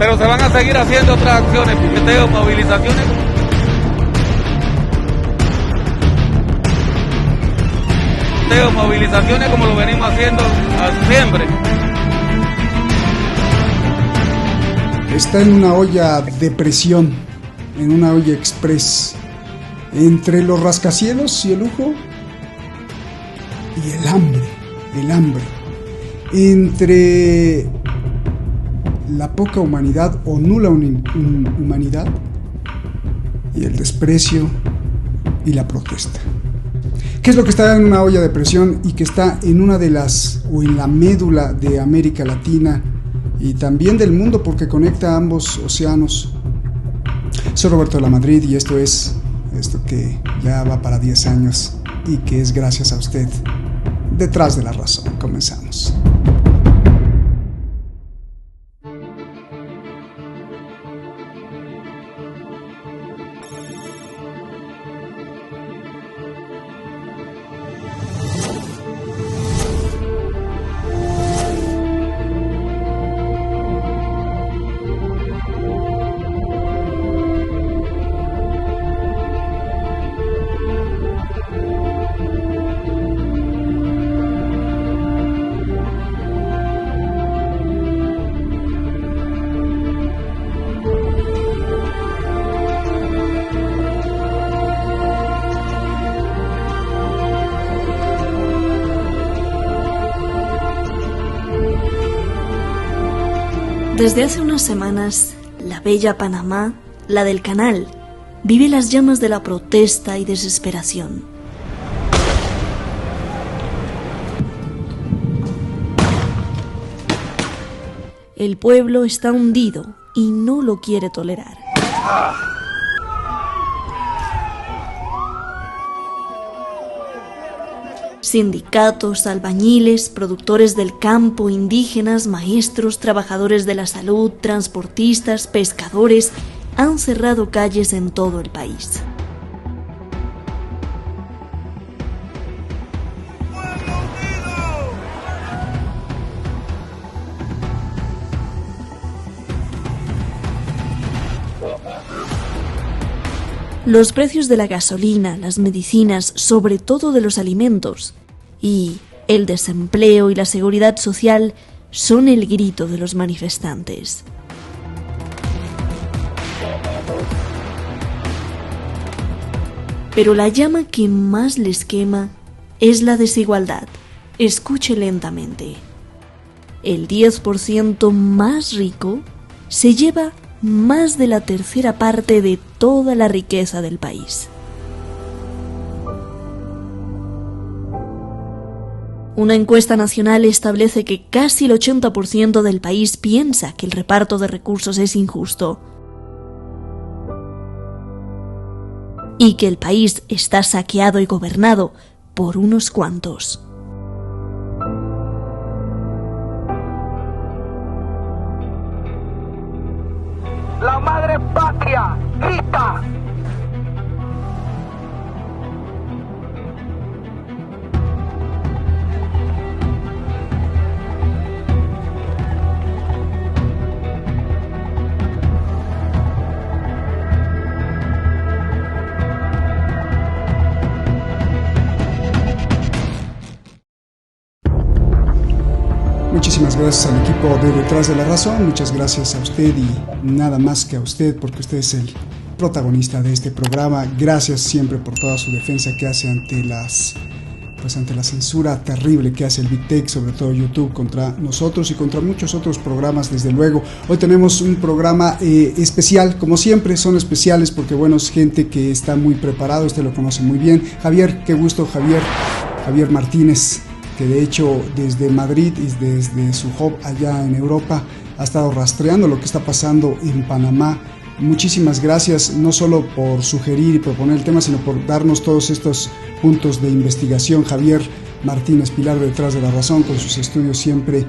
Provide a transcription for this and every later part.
Pero se van a seguir haciendo otras acciones, piqueteos, movilizaciones. Movilizaciones como lo venimos haciendo siempre. Está en una olla de presión, en una olla express, entre los rascacielos y el lujo y el hambre, entre la poca humanidad o nula humanidad y el desprecio y la protesta. ¿Qué es lo que está en una olla de presión y que está en una de las, o en la médula de América Latina y también del mundo porque conecta ambos océanos? Soy Roberto de la Madrid y esto es esto que ya va para 10 años y que es gracias a usted. Detrás de la razón, comenzamos. Desde hace unas semanas, la bella Panamá, la del canal, vive las llamas de la protesta y desesperación. El pueblo está hundido y no lo quiere tolerar. Sindicatos, albañiles, productores del campo, indígenas, maestros, trabajadores de la salud, transportistas, pescadores, han cerrado calles en todo el país. Los precios de la gasolina, las medicinas, sobre todo de los alimentos, y el desempleo y la seguridad social son el grito de los manifestantes. Pero la llama que más les quema es la desigualdad. Escuche lentamente. El 10% más rico se lleva más de la tercera parte de toda la riqueza del país. Una encuesta nacional establece que casi el 80% del país piensa que el reparto de recursos es injusto y que el país está saqueado y gobernado por unos cuantos. La madre patria grita. Muchísimas gracias al equipo de Detrás de la Razón, muchas gracias a usted y nada más que a usted porque usted es el protagonista de este programa. Gracias siempre por toda su defensa que hace ante la censura terrible que hace el Big Tech, sobre todo YouTube, contra nosotros y contra muchos otros programas, desde luego. Hoy tenemos un programa especial, como siempre son especiales porque bueno, es gente que está muy preparado, usted lo conoce muy bien. Javier, qué gusto, Javier Martínez, que de hecho desde Madrid y desde su hub allá en Europa ha estado rastreando lo que está pasando en Panamá. Muchísimas gracias, no solo por sugerir y proponer el tema, sino por darnos todos estos puntos de investigación. Javier Martínez, pilar Detrás de la Razón, con sus estudios siempre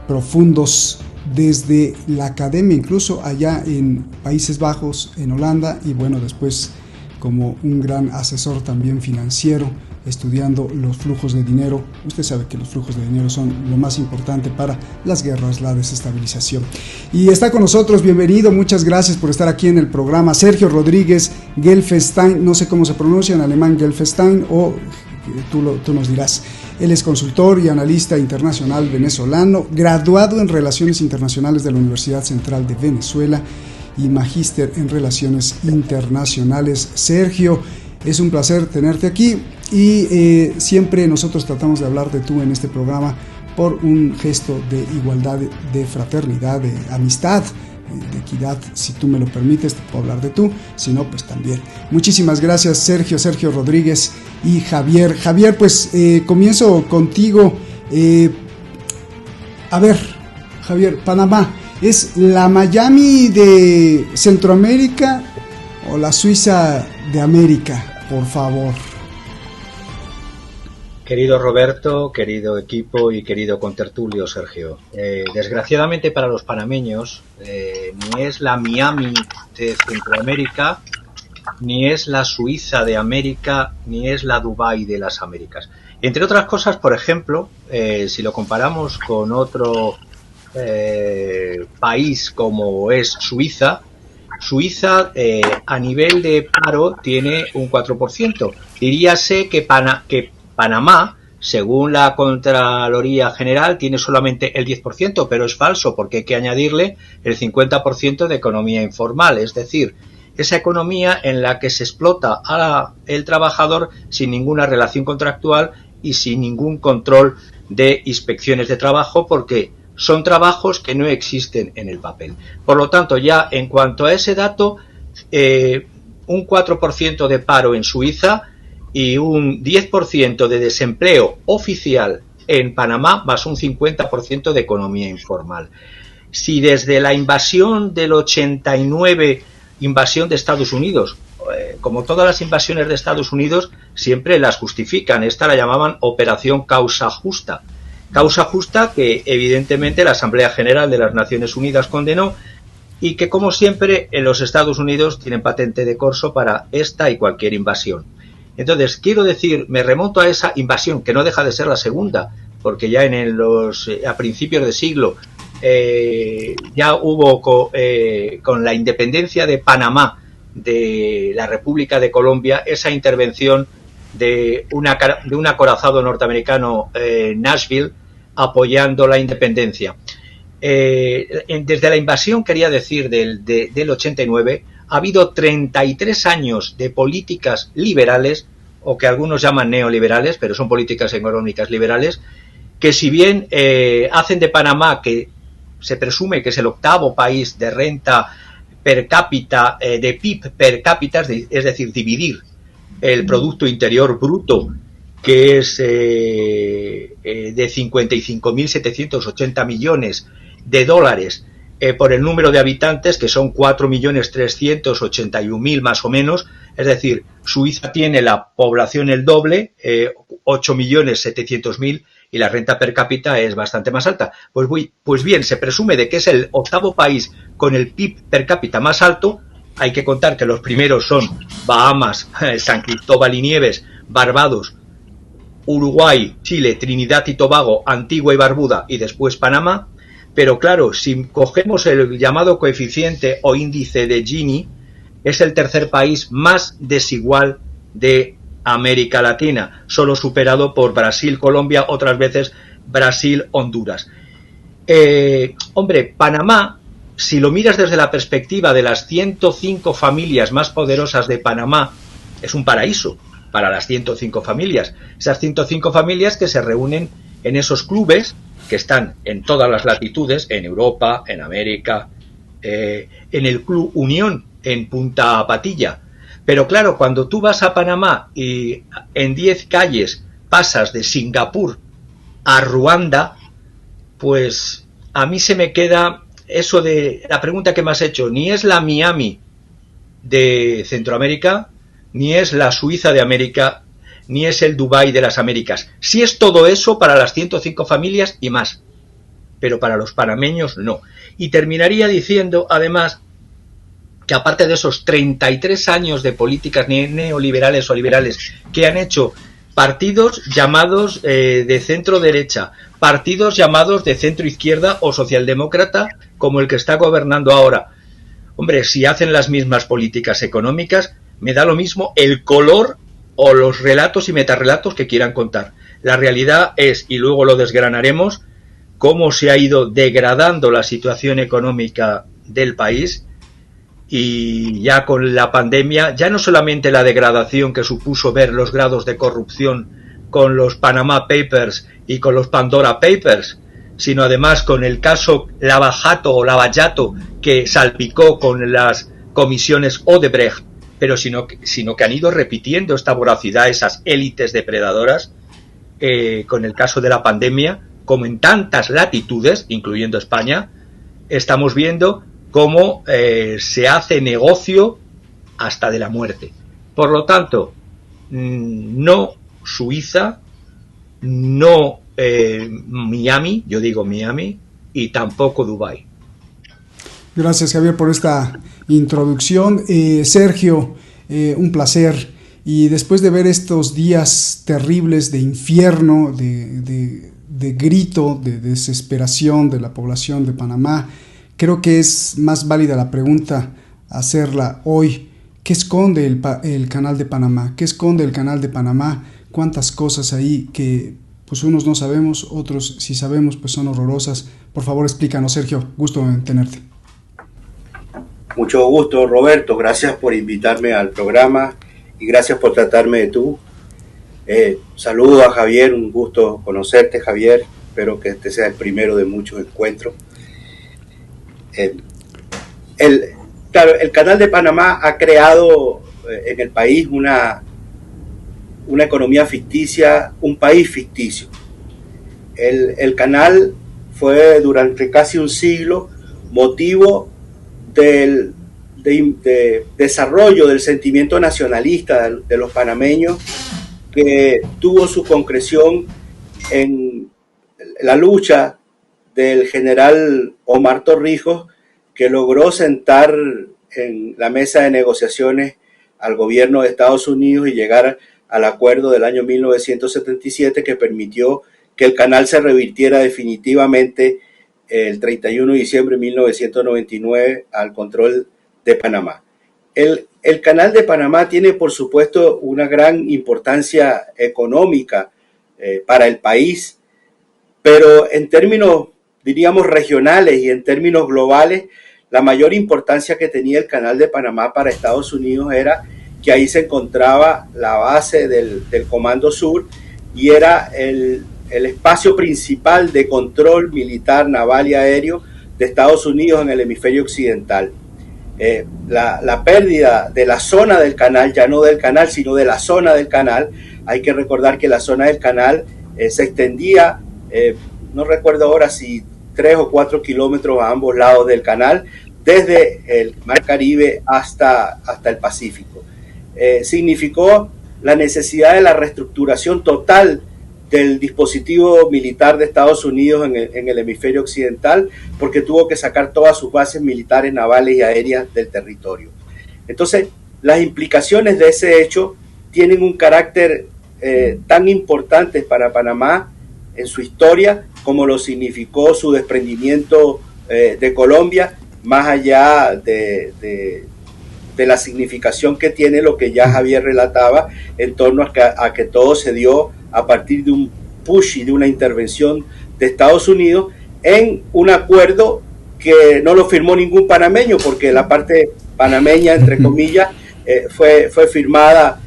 profundos desde la academia, incluso allá en Países Bajos, en Holanda, y bueno, después como un gran asesor también financiero estudiando los flujos de dinero. Usted sabe que los flujos de dinero son lo más importante para las guerras, la desestabilización. Y está con nosotros, bienvenido, muchas gracias por estar aquí en el programa, Sergio Rodríguez Gelfestein, no sé cómo se pronuncia en alemán, Gelfestein, o tú nos dirás. Él es consultor y analista internacional venezolano, graduado en Relaciones Internacionales de la Universidad Central de Venezuela y magíster en Relaciones Internacionales. Sergio, es un placer tenerte aquí y siempre nosotros tratamos de hablar de tú en este programa por un gesto de igualdad, de fraternidad, de amistad, de equidad. Si tú me lo permites, te puedo hablar de tú, si no, pues también. Muchísimas gracias, Sergio Rodríguez y Javier. Javier, pues comienzo contigo. A ver, Javier, Panamá, ¿es la Miami de Centroamérica o la Suiza de América? Por favor. Querido Roberto, querido equipo y querido contertulio Sergio, desgraciadamente para los panameños ni es la Miami de Centroamérica, ni es la Suiza de América, ni es la Dubái de las Américas. Entre otras cosas, por ejemplo, si lo comparamos con otro país como es Suiza, a nivel de paro tiene un 4%. Diríase que Panamá, según la Contraloría General, tiene solamente el 10%, pero es falso porque hay que añadirle el 50% de economía informal, es decir, esa economía en la que se explota al trabajador sin ninguna relación contractual y sin ningún control de inspecciones de trabajo, porque son trabajos que no existen en el papel. Por lo tanto, ya en cuanto a ese dato, un 4% de paro en Suiza y un 10% de desempleo oficial en Panamá, más un 50% de economía informal. Si desde la invasión del 89, invasión de Estados Unidos, como todas las invasiones de Estados Unidos, siempre las justifican, esta la llamaban Operación Causa Justa. Causa justa que evidentemente la Asamblea General de las Naciones Unidas condenó y que, como siempre, en los Estados Unidos tienen patente de corso para esta y cualquier invasión. Entonces, quiero decir, me remonto a esa invasión, que no deja de ser la segunda, porque ya a principios de siglo ya hubo con la independencia de Panamá de la República de Colombia esa intervención de un acorazado norteamericano, Nashville, apoyando la independencia. Desde la invasión, quería decir, del 89, ha habido 33 años de políticas liberales, o que algunos llaman neoliberales, pero son políticas económicas liberales, que si bien hacen de Panamá, que se presume que es el octavo país de renta per cápita, de PIB per cápita, es decir, dividir el Producto Interior Bruto, que es de 55.780 millones de dólares por el número de habitantes, que son 4.381.000 más o menos, es decir, Suiza tiene la población el doble, 8.700.000, y la renta per cápita es bastante más alta. Pues bien, se presume de que es el octavo país con el PIB per cápita más alto. Hay que contar que los primeros son Bahamas, San Cristóbal y Nieves, Barbados, Uruguay, Chile, Trinidad y Tobago, Antigua y Barbuda y después Panamá. Pero claro, si cogemos el llamado coeficiente o índice de Gini, es el tercer país más desigual de América Latina, solo superado por Brasil, Colombia, otras veces Brasil, Honduras. Panamá, si lo miras desde la perspectiva de las 105 familias más poderosas de Panamá, es un paraíso para las 105 familias. Esas 105 familias que se reúnen en esos clubes que están en todas las latitudes, en Europa, en América, en el Club Unión, en Punta Patilla. Pero claro, cuando tú vas a Panamá y en 10 calles pasas de Singapur a Ruanda, pues a mí se me queda eso de la pregunta que me has hecho. Ni es la Miami de Centroamérica, ni es la Suiza de América, ni es el Dubái de las Américas. Sí es todo eso para las 105 familias y más, pero para los panameños no. Y terminaría diciendo, además, que aparte de esos 33 años de políticas neoliberales o liberales que han hecho partidos llamados de centro derecha, partidos llamados de centro izquierda o socialdemócrata, como el que está gobernando ahora. Hombre, si hacen las mismas políticas económicas, me da lo mismo el color o los relatos y metarrelatos que quieran contar. La realidad es, y luego lo desgranaremos, cómo se ha ido degradando la situación económica del país, y ya con la pandemia, ya no solamente la degradación que supuso ver los grados de corrupción con los Panama Papers y con los Pandora Papers, sino además con el caso Lavajato o Lavallato que salpicó con las comisiones Odebrecht, pero sino que han ido repitiendo esta voracidad, esas élites depredadoras, con el caso de la pandemia, como en tantas latitudes, incluyendo España, estamos viendo cómo se hace negocio hasta de la muerte. Por lo tanto, no Suiza, no Miami, yo digo Miami, y tampoco Dubái. Gracias, Javier, por esta introducción. Sergio, un placer. Y después de ver estos días terribles de infierno, de grito, de desesperación de la población de Panamá, creo que es más válida la pregunta hacerla hoy. ¿Qué esconde el Canal de Panamá? ¿Qué esconde el Canal de Panamá? ¿Cuántas cosas ahí que pues unos no sabemos, otros si sabemos pues son horrorosas? Por favor, explícanos, Sergio. Gusto en tenerte. Mucho gusto, Roberto. Gracias por invitarme al programa y gracias por tratarme de tú. Saludo a Javier, un gusto conocerte, Javier. Espero que este sea el primero de muchos encuentros. Claro, el Canal de Panamá ha creado en el país una economía ficticia, un país ficticio. El canal fue durante casi un siglo motivo del desarrollo del sentimiento nacionalista de los panameños, que tuvo su concreción en la lucha del general Omar Torrijos, que logró sentar en la mesa de negociaciones al gobierno de Estados Unidos y llegar al acuerdo del año 1977 que permitió que el canal se revirtiera definitivamente el 31 de diciembre de 1999 al control de Panamá. El Canal de Panamá tiene, por supuesto, una gran importancia económica para el país, pero en términos, diríamos, regionales y en términos globales, la mayor importancia que tenía el Canal de Panamá para Estados Unidos era que ahí se encontraba la base del Comando Sur y era el espacio principal de control militar, naval y aéreo de Estados Unidos en el hemisferio occidental. La pérdida de la zona del canal, ya no del canal, sino de la zona del canal, hay que recordar que la zona del canal se extendía, no recuerdo ahora si 3 o 4 kilómetros a ambos lados del canal, desde el Mar Caribe hasta el Pacífico. Significó la necesidad de la reestructuración total del dispositivo militar de Estados Unidos en el hemisferio occidental, porque tuvo que sacar todas sus bases militares, navales y aéreas del territorio. Entonces, las implicaciones de ese hecho tienen un carácter tan importante para Panamá en su historia como lo significó su desprendimiento de Colombia, más allá de la significación que tiene lo que ya Javier relataba en torno a que todo se dio a partir de un push y de una intervención de Estados Unidos en un acuerdo que no lo firmó ningún panameño, porque la parte panameña, entre comillas, fue firmada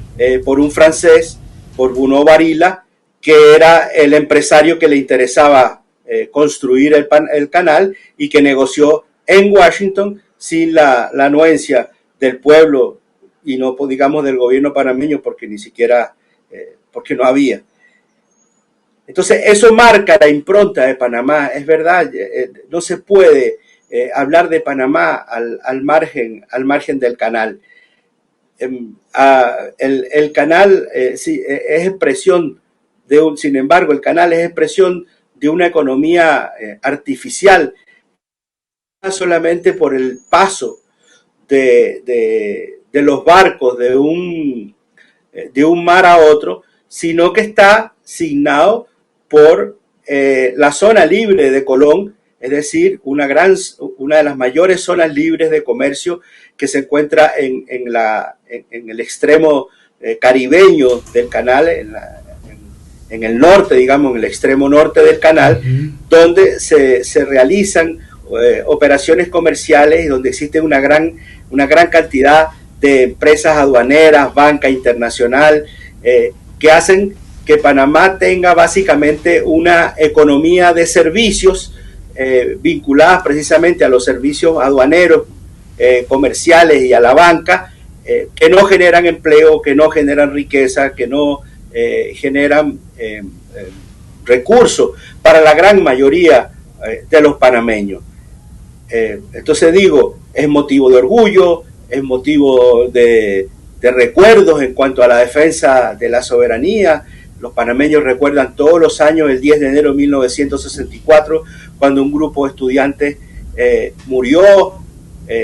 por un francés, por Bruno Varila, que era el empresario que le interesaba construir el canal y que negoció en Washington sin la anuencia del pueblo y no, digamos, del gobierno panameño, porque ni siquiera, porque no había. Entonces, eso marca la impronta de Panamá, es verdad, no se puede hablar de Panamá al margen del canal. El canal sí, es expresión sin embargo, el canal es expresión de una economía artificial, no solamente por el paso de los barcos de un mar a otro, sino que está signado por la zona libre de Colón, es decir, una de las mayores zonas libres de comercio que se encuentra en el extremo caribeño del canal, en el norte, digamos, en el extremo norte del canal, donde se realizan operaciones comerciales y donde existe una gran cantidad de empresas aduaneras, banca internacional, que hacen que Panamá tenga básicamente una economía de servicios vinculadas precisamente a los servicios aduaneros, comerciales y a la banca, que no generan empleo, que no generan riqueza, que no generan recursos para la gran mayoría de los panameños. Entonces digo, es motivo de orgullo, es motivo de recuerdos en cuanto a la defensa de la soberanía. Los panameños recuerdan todos los años el 10 de enero de 1964, cuando un grupo de estudiantes murió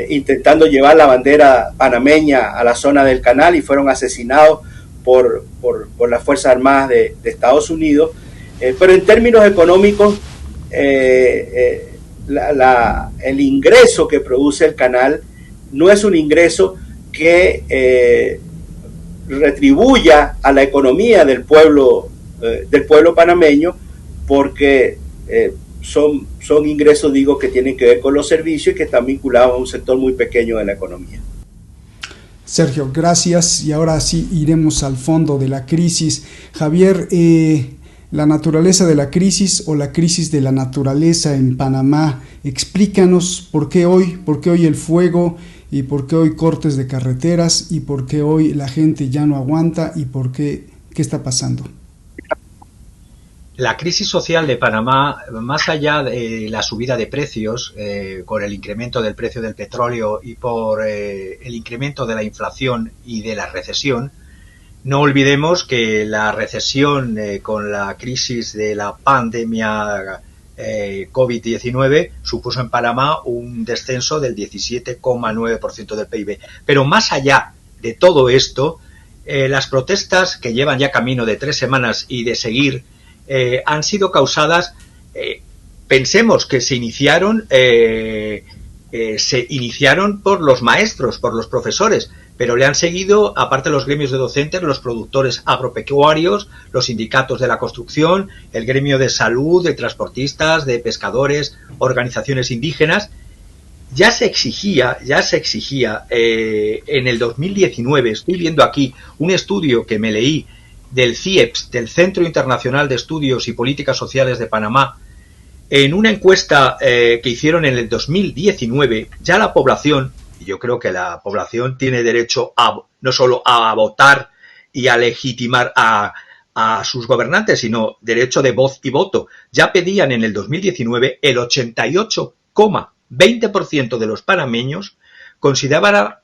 intentando llevar la bandera panameña a la zona del canal y fueron asesinados por las Fuerzas Armadas de Estados Unidos. Pero en términos económicos, el ingreso que produce el canal no es un ingreso que retribuya a la economía del pueblo panameño, porque son ingresos, digo, que tienen que ver con los servicios y que están vinculados a un sector muy pequeño de la economía. Sergio, gracias. Y ahora sí iremos al fondo de la crisis. Javier, la naturaleza de la crisis o la crisis de la naturaleza en Panamá. Explícanos por qué hoy el fuego y por qué hoy cortes de carreteras y por qué hoy la gente ya no aguanta y por qué está pasando. La crisis social de Panamá, más allá de la subida de precios, con el incremento del precio del petróleo y por el incremento de la inflación y de la recesión, no olvidemos que la recesión con la crisis de la pandemia COVID-19 supuso en Panamá un descenso del 17,9% del PIB. Pero más allá de todo esto, las protestas que llevan ya camino de 3 semanas y de seguir han sido causadas, pensemos que se iniciaron por los maestros, por los profesores, pero le han seguido, aparte de los gremios de docentes, los productores agropecuarios, los sindicatos de la construcción, el gremio de salud, de transportistas, de pescadores, organizaciones indígenas. Ya se exigía en el 2019, estoy viendo aquí un estudio que me leí del CIEPS, del Centro Internacional de Estudios y Políticas Sociales de Panamá, en una encuesta que hicieron en el 2019, ya la población, y yo creo que la población tiene derecho no solo a votar y a legitimar a sus gobernantes, sino derecho de voz y voto. Ya pedían en el 2019 el 88,20% de los panameños consideraba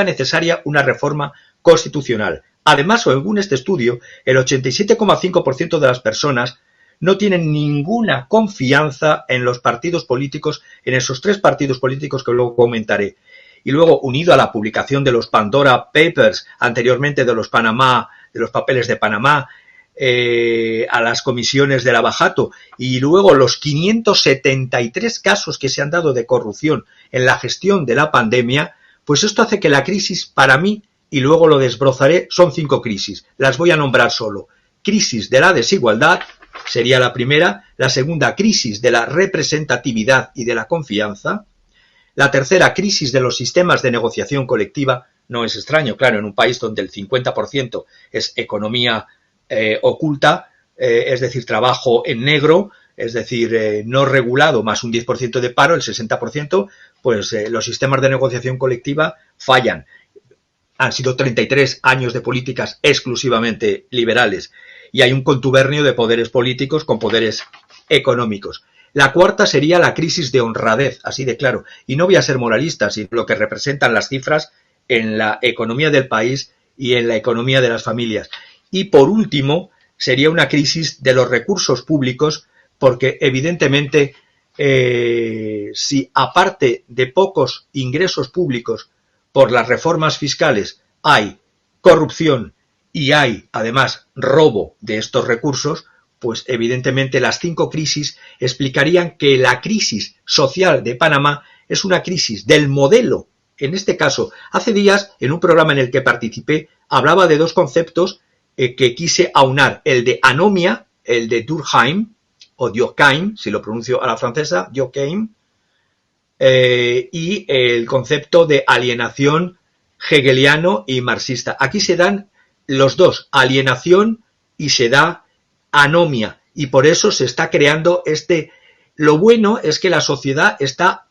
necesaria una reforma constitucional. Además, según este estudio, el 87,5% de las personas no tienen ninguna confianza en los partidos políticos, en esos 3 partidos políticos que luego comentaré. Y luego, unido a la publicación de los Pandora Papers, anteriormente de los papeles de Panamá, a las comisiones de Lavajato, y luego los 573 casos que se han dado de corrupción en la gestión de la pandemia, pues esto hace que la crisis, para mí, y luego lo desbrozaré, son 5 crisis. Las voy a nombrar solo. Crisis de la desigualdad sería la primera. La segunda, crisis de la representatividad y de la confianza. La tercera, crisis de los sistemas de negociación colectiva. No es extraño, claro, en un país donde el 50% es economía oculta, es decir, trabajo en negro, es decir, no regulado, más un 10% de paro, el 60%, pues los sistemas de negociación colectiva fallan. Han sido 33 años de políticas exclusivamente liberales y hay un contubernio de poderes políticos con poderes económicos. La cuarta sería la crisis de honradez, así de claro. Y no voy a ser moralista, sino lo que representan las cifras en la economía del país y en la economía de las familias. Y por último, sería una crisis de los recursos públicos, porque evidentemente si aparte de pocos ingresos públicos por las reformas fiscales hay corrupción y hay además robo de estos recursos, pues evidentemente las 5 crisis explicarían que la crisis social de Panamá es una crisis del modelo. En este caso, hace días, en un programa en el que participé, hablaba de 2 conceptos que quise aunar, el de anomia, el de Durkheim, o Durkheim, si lo pronuncio a la francesa, Durkheim, y el concepto de alienación hegeliano y marxista. Aquí se dan los dos, alienación y se da anomia, y por eso se está creando Lo bueno es que la sociedad está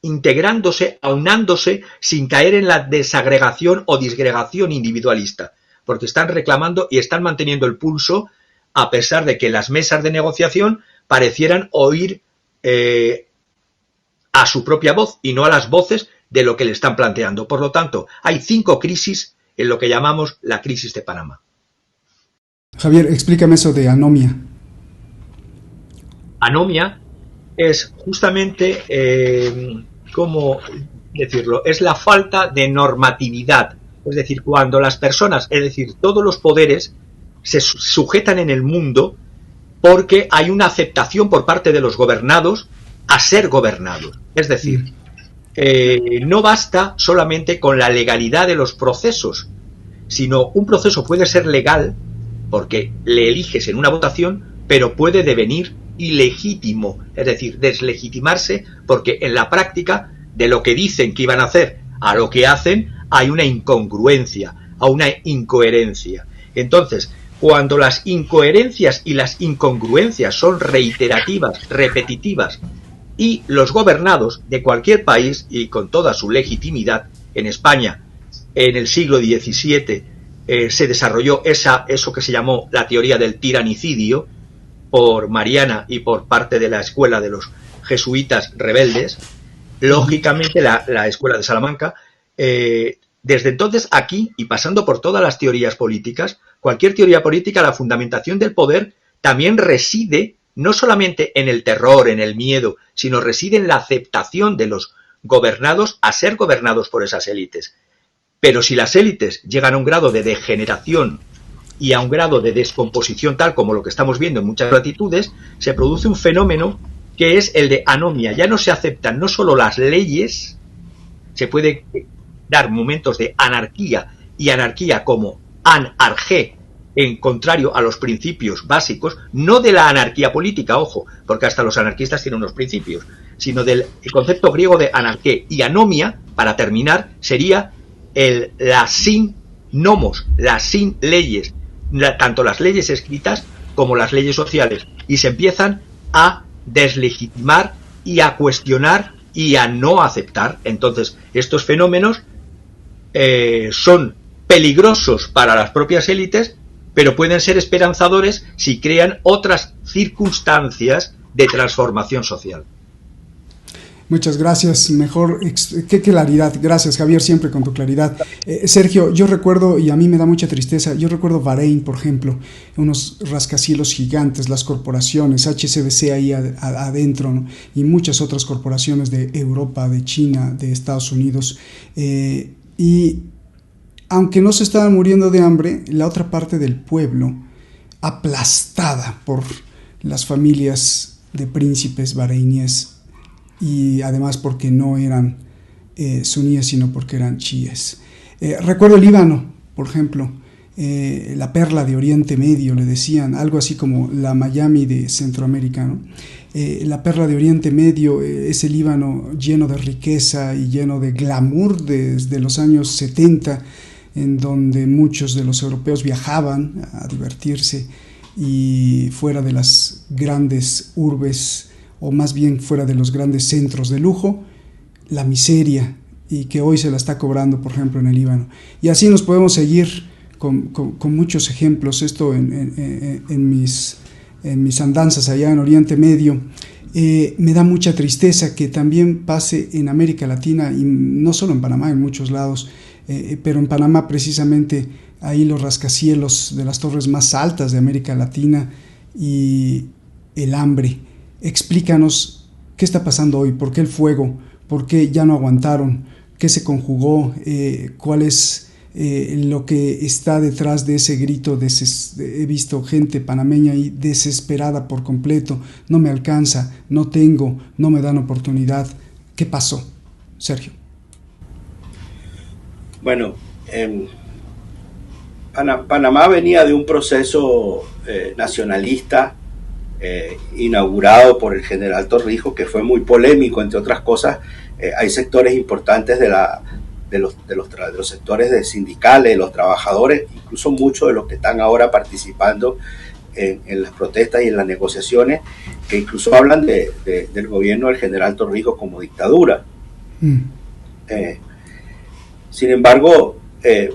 integrándose, aunándose, sin caer en la desagregación o disgregación individualista, porque están reclamando y están manteniendo el pulso, a pesar de que las mesas de negociación parecieran oír a su propia voz y no a las voces de lo que le están planteando. Por lo tanto, hay 5 crisis en lo que llamamos la crisis de Panamá. Javier, explícame eso de anomia. Anomia es justamente, ¿cómo decirlo? Es la falta de normatividad. Es decir, cuando las personas, es decir, todos los poderes se sujetan en el mundo porque hay una aceptación por parte de los gobernados a ser gobernados. Es decir, no basta solamente con la legalidad de los procesos, sino un proceso puede ser legal porque le eliges en una votación, pero puede devenir ilegítimo, es decir, deslegitimarse, porque en la práctica de lo que dicen que iban a hacer a lo que hacen hay una incongruencia, a una incoherencia. Entonces, cuando las incoherencias y las incongruencias son reiterativas, repetitivas, y los gobernados de cualquier país, y con toda su legitimidad, en España, en el siglo XVII, se desarrolló eso que se llamó la teoría del tiranicidio, por Mariana y por parte de la escuela de los jesuitas rebeldes, lógicamente la escuela de Salamanca, desde entonces aquí, y pasando por todas las teorías políticas, cualquier teoría política, la fundamentación del poder también reside no solamente en el terror, en el miedo, sino reside en la aceptación de los gobernados a ser gobernados por esas élites. Pero si las élites llegan a un grado de degeneración y a un grado de descomposición tal como lo que estamos viendo en muchas latitudes, se produce un fenómeno que es el de anomia. Ya no se aceptan no solo las leyes, se puede dar momentos de anarquía, y anarquía como anarquía, en contrario a los principios básicos, no de la anarquía política, ojo, porque hasta los anarquistas tienen unos principios, sino del concepto griego de anarquía. Y anomia, para terminar, sería la sin nomos, la sin leyes, tanto las leyes escritas como las leyes sociales, y se empiezan a deslegitimar y a cuestionar y a no aceptar. Entonces, estos fenómenos son peligrosos para las propias élites, pero pueden ser esperanzadores si crean otras circunstancias de transformación social. Muchas gracias, qué claridad, gracias Javier, siempre con tu claridad. Sergio, yo recuerdo, y a mí me da mucha tristeza, yo recuerdo Bahrein, por ejemplo, unos rascacielos gigantes, las corporaciones, HSBC ahí adentro, ¿no? Y muchas otras corporaciones de Europa, de China, de Estados Unidos, y aunque no se estaban muriendo de hambre, la otra parte del pueblo, aplastada por las familias de príncipes bahreiníes, y además porque no eran suníes, sino porque eran chiíes. Recuerdo el Líbano, por ejemplo, la perla de Oriente Medio, le decían, algo así como la Miami de Centroamérica, ¿no? La perla de Oriente Medio, ese Líbano lleno de riqueza y lleno de glamour desde los años 70, en donde muchos de los europeos viajaban a divertirse, y fuera de las grandes urbes, o más bien fuera de los grandes centros de lujo, la miseria, y que hoy se la está cobrando, por ejemplo, en el Líbano. Y así nos podemos seguir con muchos ejemplos. Esto en mis andanzas allá en Oriente Medio, me da mucha tristeza que también pase en América Latina, y no solo en Panamá, en muchos lados, pero en Panamá precisamente, ahí los rascacielos de las torres más altas de América Latina, y el hambre. Explícanos qué está pasando hoy, por qué el fuego, por qué ya no aguantaron, qué se conjugó, cuál es lo que está detrás de ese grito. He visto gente panameña ahí desesperada por completo, no me alcanza, no tengo, no me dan oportunidad. ¿Qué pasó, Sergio? Bueno, Panamá venía de un proceso nacionalista inaugurado por el general Torrijos, que fue muy polémico, entre otras cosas. Hay sectores importantes de los sectores sindicales, de los trabajadores, incluso muchos de los que están ahora participando en las protestas y en las negociaciones, que incluso hablan del gobierno del general Torrijos como dictadura. Sin embargo,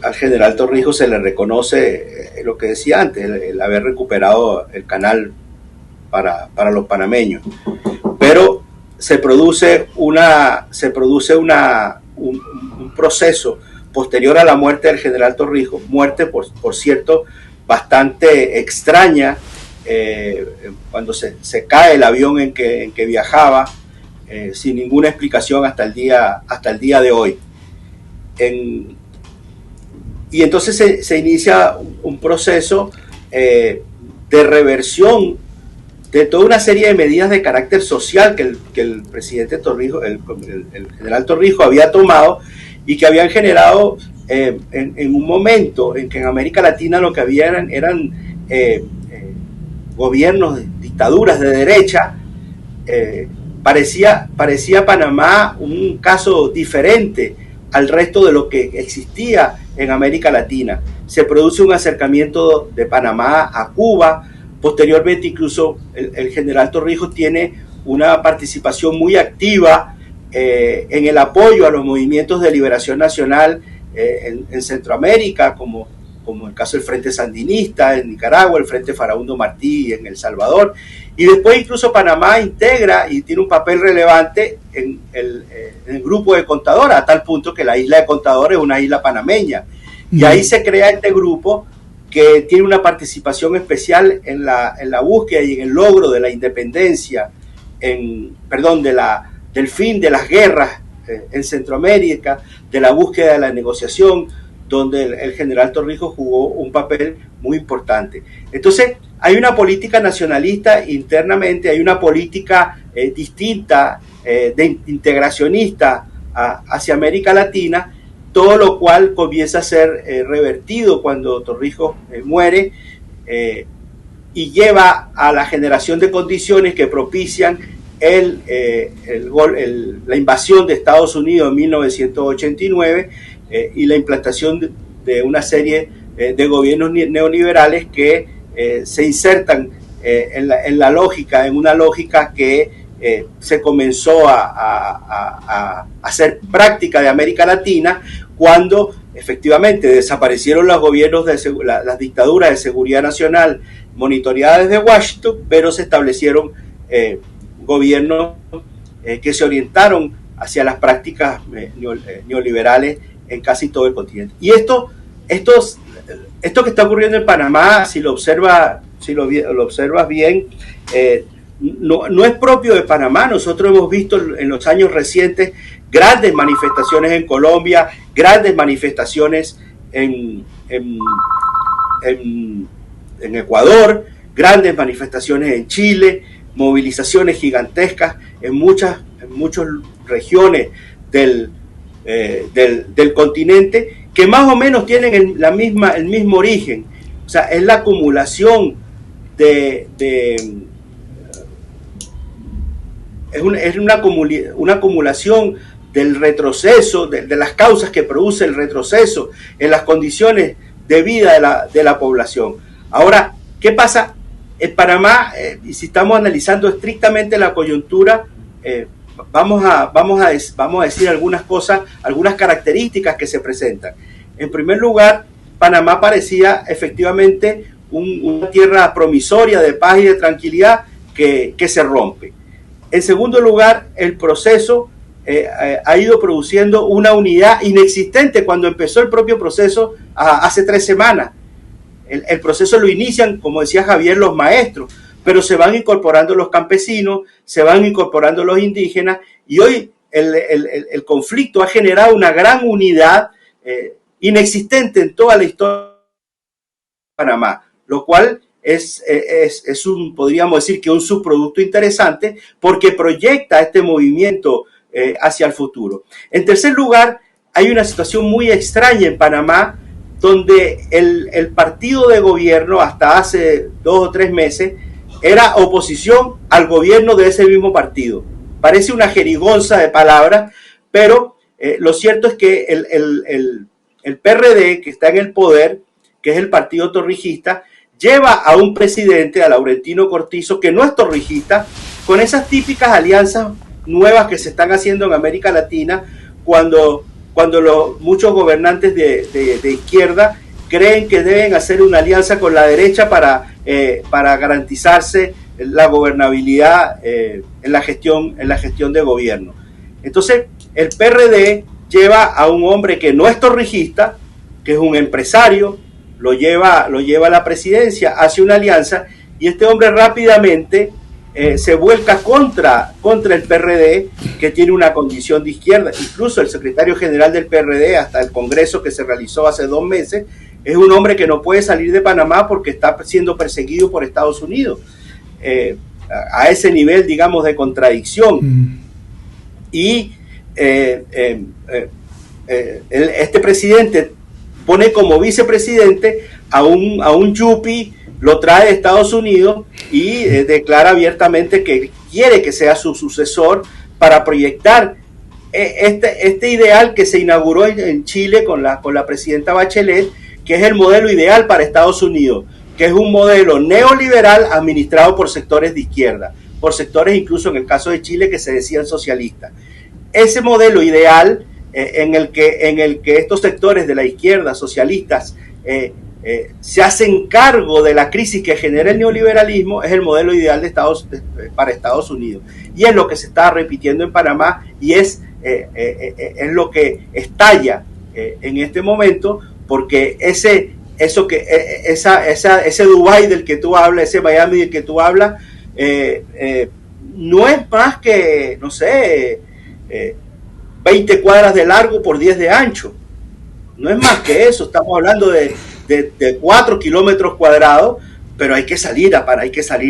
al general Torrijos se le reconoce lo que decía antes, el haber recuperado el canal para los panameños. Pero se produce un proceso posterior a la muerte del general Torrijos, muerte, por cierto, bastante extraña, cuando se cae el avión en que viajaba, sin ninguna explicación hasta el día de hoy. Y entonces se inicia un proceso de reversión de toda una serie de medidas de carácter social que el presidente Torrijos, el general Torrijos había tomado, y que habían generado en un momento en que en América Latina lo que había eran gobiernos, dictaduras de derecha. Parecía Panamá un caso diferente al resto de lo que existía en América Latina. Se produce un acercamiento de Panamá a Cuba. Posteriormente, incluso el general Torrijos tiene una participación muy activa en el apoyo a los movimientos de liberación nacional en Centroamérica, como el caso del Frente Sandinista en Nicaragua, el Frente Farabundo Martí en El Salvador. Y después incluso Panamá integra y tiene un papel relevante en el grupo de Contadora, a tal punto que la isla de Contadora es una isla panameña. Y ahí se crea este grupo que tiene una participación especial en la búsqueda y en el logro de la independencia, del fin de las guerras en Centroamérica, de la búsqueda de la negociación, donde el general Torrijos jugó un papel muy importante. Entonces, hay una política nacionalista internamente, hay una política distinta, integracionista hacia América Latina, todo lo cual comienza a ser revertido cuando Torrijos muere, y lleva a la generación de condiciones que propician la invasión de Estados Unidos en 1989 y la implantación de una serie de gobiernos neoliberales que se insertan en una lógica que se comenzó a hacer práctica de América Latina, cuando efectivamente desaparecieron los gobiernos las dictaduras de seguridad nacional monitoreadas desde Washington, pero se establecieron gobiernos que se orientaron hacia las prácticas neoliberales en casi todo el continente. Y esto que está ocurriendo en Panamá, si lo observas bien, no es propio de Panamá. Nosotros hemos visto en los años recientes grandes manifestaciones en Colombia, grandes manifestaciones en Ecuador, grandes manifestaciones en Chile, movilizaciones gigantescas en muchas regiones del continente, que más o menos tienen el mismo origen. O sea, es la acumulación es una acumulación del retroceso, de las causas que produce el retroceso en las condiciones de vida de la población. Ahora, ¿qué pasa en Panamá? Y si estamos analizando estrictamente la coyuntura, vamos a decir algunas cosas, algunas características que se presentan. En primer lugar, Panamá parecía efectivamente una tierra promisoria de paz y de tranquilidad que se rompe. En segundo lugar, el proceso ha ido produciendo una unidad inexistente cuando empezó el propio proceso hace 3 semanas. El proceso lo inician, como decía Javier, los maestros, pero se van incorporando los campesinos, se van incorporando los indígenas, y hoy el conflicto ha generado una gran unidad inexistente en toda la historia de Panamá, lo cual es podríamos decir que un subproducto interesante porque proyecta este movimiento hacia el futuro. En tercer lugar, hay una situación muy extraña en Panamá, donde el partido de gobierno hasta hace 2 o 3 meses era oposición al gobierno de ese mismo partido. Parece una jerigonza de palabras, pero lo cierto es que el PRD, que está en el poder, que es el partido torrijista, lleva a un presidente, a Laurentino Cortizo, que no es torrijista, con esas típicas alianzas nuevas que se están haciendo en América Latina, cuando muchos gobernantes de izquierda creen que deben hacer una alianza con la derecha para garantizarse la gobernabilidad en la gestión de gobierno. Entonces, el PRD lleva a un hombre que no es torrijista, que es un empresario, lo lleva a la presidencia, hace una alianza, y este hombre rápidamente se vuelca contra el PRD, que tiene una condición de izquierda. Incluso el secretario general del PRD, hasta el congreso que se realizó hace 2 meses, es un hombre que no puede salir de Panamá porque está siendo perseguido por Estados Unidos. A ese nivel, digamos, de contradicción. Y este presidente pone como vicepresidente a un yupi, lo trae de Estados Unidos y declara abiertamente que quiere que sea su sucesor para proyectar este ideal que se inauguró en Chile con la presidenta Bachelet, que es el modelo ideal para Estados Unidos, que es un modelo neoliberal administrado por sectores de izquierda, por sectores incluso en el caso de Chile que se decían socialistas. Ese modelo ideal en el que estos sectores de la izquierda, socialistas, se hacen cargo de la crisis que genera el neoliberalismo, es el modelo ideal para Estados Unidos. Y es lo que se está repitiendo en Panamá y es lo que estalla en este momento, porque ese Dubái del que tú hablas, ese Miami del que tú hablas, no es más que, no sé, 20 cuadras de largo por 10 de ancho. No es más que eso, estamos hablando de 4 kilómetros cuadrados, pero hay que salir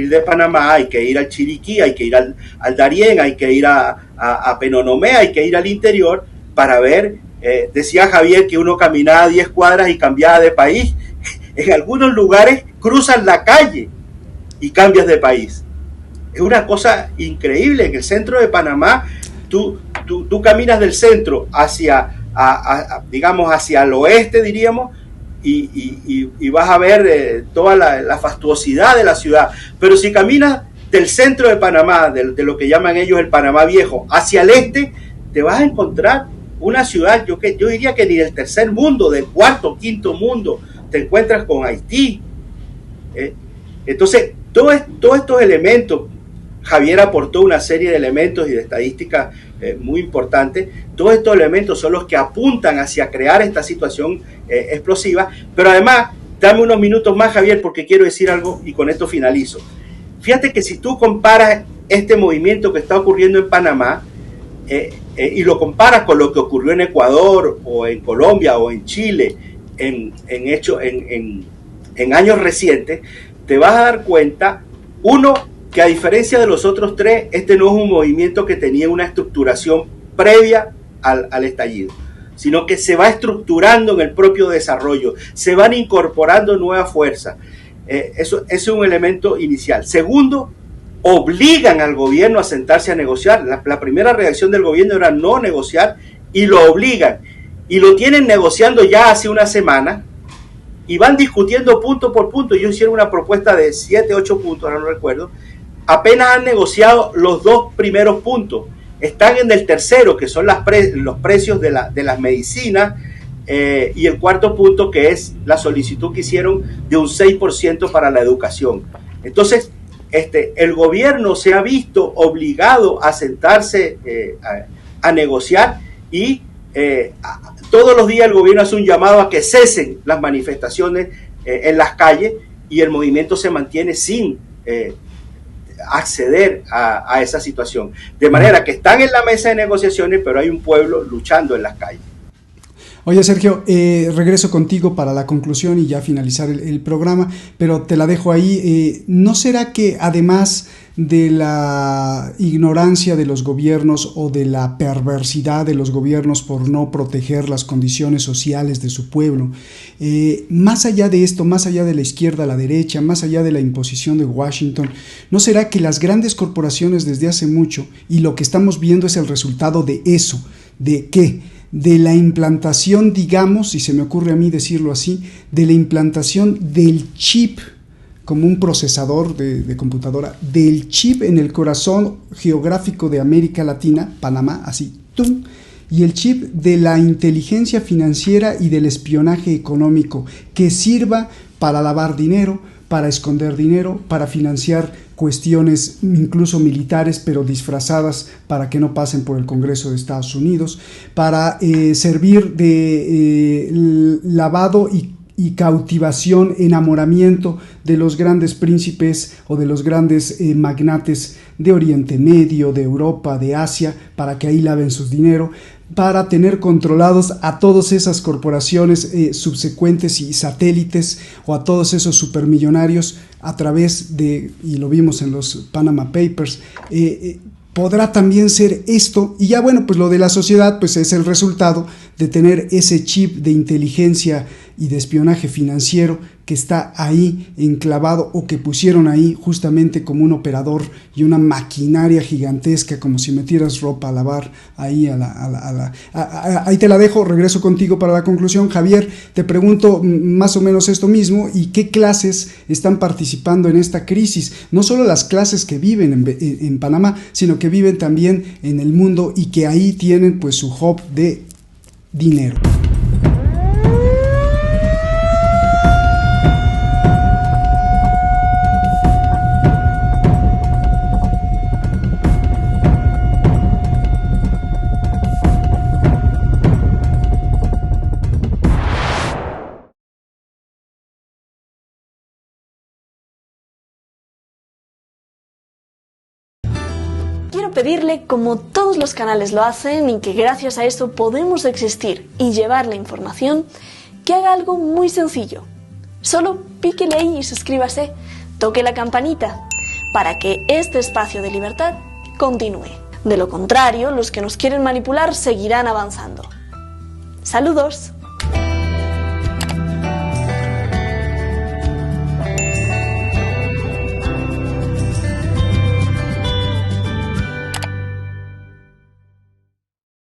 de Panamá, hay que ir al Chiriquí, hay que ir al Darién, hay que ir a Penonomé, hay que ir al interior para ver. Decía Javier que uno caminaba 10 cuadras y cambiaba de país. En algunos lugares cruzan la calle y cambias de país. Es una cosa increíble. En el centro de Panamá, tú caminas del centro digamos hacia el oeste, diríamos, y vas a ver toda la fastuosidad de la ciudad. Pero si caminas del centro de Panamá, de lo que llaman ellos el Panamá Viejo, hacia el este, te vas a encontrar una ciudad, yo diría que ni del tercer mundo, del cuarto, quinto mundo, te encuentras con Haití. Entonces, todos estos elementos, Javier aportó una serie de elementos y de estadísticas muy importantes. Todos estos elementos son los que apuntan hacia crear esta situación explosiva. Pero además, dame unos minutos más, Javier, porque quiero decir algo y con esto finalizo. Fíjate que si tú comparas este movimiento que está ocurriendo en Panamá y lo comparas con lo que ocurrió en Ecuador o en Colombia o en Chile en años recientes, te vas a dar cuenta, uno, que a diferencia de los otros 3, este no es un movimiento que tenía una estructuración previa al estallido, sino que se va estructurando en el propio desarrollo, se van incorporando nuevas fuerzas. Eso es un elemento inicial. Segundo, obligan al gobierno a sentarse a negociar. La primera reacción del gobierno era no negociar y lo obligan. Y lo tienen negociando ya hace una semana y van discutiendo punto por punto. Ellos hicieron una propuesta de 7, 8 puntos, ahora no recuerdo. Apenas han negociado los 2 primeros puntos. Están en el tercero, que son los precios de las medicinas, y el cuarto punto, que es la solicitud que hicieron de un 6% para la educación. Entonces, el gobierno se ha visto obligado a sentarse a negociar y todos los días el gobierno hace un llamado a que cesen las manifestaciones en las calles y el movimiento se mantiene sin acceder a esa situación. De manera que están en la mesa de negociaciones, pero hay un pueblo luchando en las calles. Oye, Sergio, regreso contigo para la conclusión y ya finalizar el programa, pero te la dejo ahí. ¿No será que además de la ignorancia de los gobiernos o de la perversidad de los gobiernos por no proteger las condiciones sociales de su pueblo, más allá de esto, más allá de la izquierda a la derecha, más allá de la imposición de Washington, ¿no será que las grandes corporaciones desde hace mucho, y lo que estamos viendo es el resultado de eso, de qué? De la implantación, digamos, si se me ocurre a mí decirlo así, de la implantación del chip como un procesador de computadora, del chip en el corazón geográfico de América Latina, Panamá, así, ¡tum!, y el chip de la inteligencia financiera y del espionaje económico, que sirva para lavar dinero, para esconder dinero, para financiar cuestiones incluso militares, pero disfrazadas para que no pasen por el Congreso de Estados Unidos, para servir de lavado y cautivación, enamoramiento de los grandes príncipes o de los grandes magnates de Oriente Medio, de Europa, de Asia, para que ahí laven su dinero, para tener controlados a todas esas corporaciones subsecuentes y satélites, o a todos esos supermillonarios a través de, y lo vimos en los Panama Papers, podrá también ser esto. Y ya bueno, pues lo de la sociedad pues es el resultado de tener ese chip de inteligencia y de espionaje financiero que está ahí enclavado, o que pusieron ahí justamente como un operador y una maquinaria gigantesca, como si metieras ropa a lavar ahí ahí te la dejo. Regreso contigo para la conclusión. Javier, te pregunto más o menos esto mismo, y qué clases están participando en esta crisis, no solo las clases que viven en Panamá, sino que viven también en el mundo y que ahí tienen pues su hub de dinero. Quiero pedirle, como todos los canales lo hacen y que gracias a eso podemos existir y llevar la información, que haga algo muy sencillo. Solo píquele ahí y suscríbase, toque la campanita, para que este espacio de libertad continúe. De lo contrario, los que nos quieren manipular seguirán avanzando. ¡Saludos!